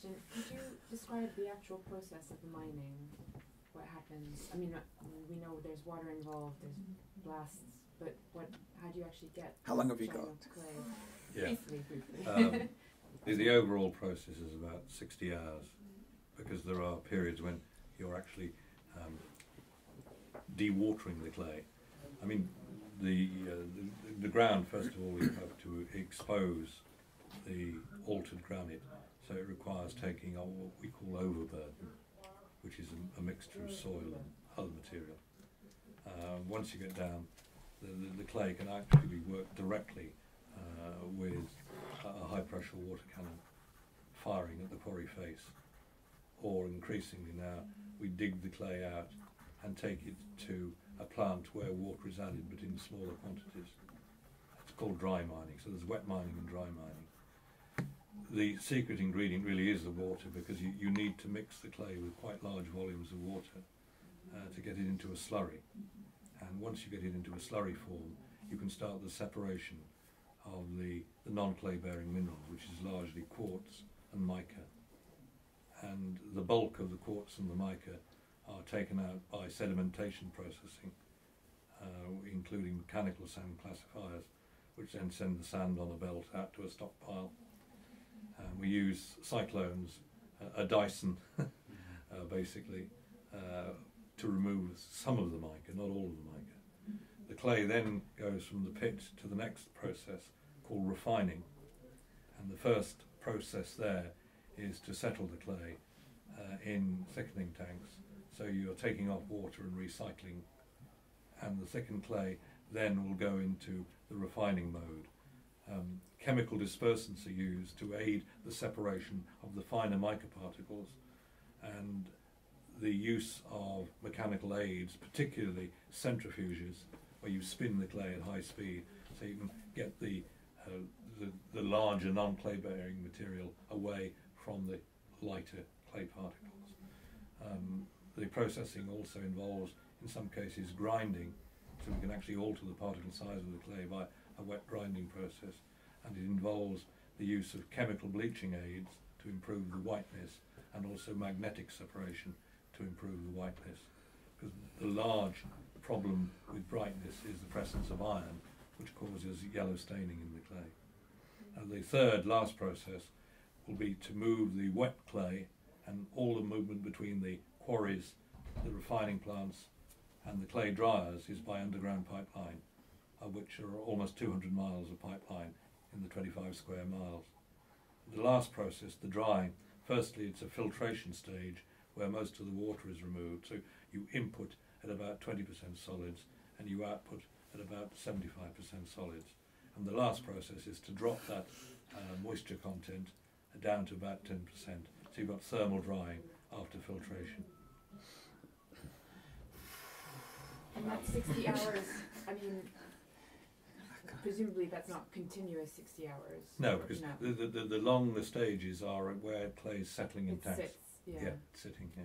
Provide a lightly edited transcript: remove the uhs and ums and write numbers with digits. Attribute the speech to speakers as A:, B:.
A: question. Could you describe the actual process of the mining? What happens? I mean, we know there's water involved, there's blasts, but how do you actually get?
B: How long have you got?
A: Clay?
C: Yeah.
A: Briefly.
C: The overall process is about 60 hours, because there are periods when you're actually dewatering the clay. I mean, the ground, first of all, you have to expose the altered granite, so it requires taking on what we call overburden, which is a mixture of soil and other material. Once you get down, the clay can actually be worked directly with a high pressure water cannon firing at the quarry face, or increasingly now we dig the clay out and take it to a plant where water is added but in smaller quantities. It's called dry mining, so there's wet mining and dry mining. The secret ingredient really is the water, because you need to mix the clay with quite large volumes of water to get it into a slurry. And once you get it into a slurry form, you can start the separation of the non-clay bearing minerals, which is largely quartz and mica. And the bulk of the quartz and the mica are taken out by sedimentation processing, including mechanical sand classifiers, which then send the sand on a belt out to a stockpile. We use cyclones, a Dyson, basically, to remove some of the mica, not all of the mica. The clay then goes from the pit to the next process called refining, and the first process there is to settle the clay in thickening tanks, so you're taking off water and recycling, and the thickened clay then will go into the refining mode. Chemical dispersants are used to aid the separation of the finer mica particles, and the use of mechanical aids, particularly centrifuges, where you spin the clay at high speed, so you can get the larger non-clay bearing material away from the lighter clay particles. The processing also involves, in some cases, grinding, so we can actually alter the particle size of the clay by a wet grinding process, and it involves the use of chemical bleaching aids to improve the whiteness, and also magnetic separation to improve the whiteness, because the large problem with brightness is the presence of iron, which causes yellow staining in the clay. And the third, last process will be to move the wet clay, and all the movement between the quarries, the refining plants and the clay dryers is by underground pipeline, of which are almost 200 miles of pipeline in the 25 square miles. The last process, the drying, firstly it's a filtration stage where most of the water is removed, so you input at about 20% solids and you output at about 75% solids. And the last process is to drop that moisture content down to about 10%. So you've got thermal drying after filtration.
A: And that's 60 hours, I mean, presumably that's not continuous 60 hours.
C: No, because the longer stages are where clay is settling in tanks.
A: Sits, yeah.
C: Sitting, yeah.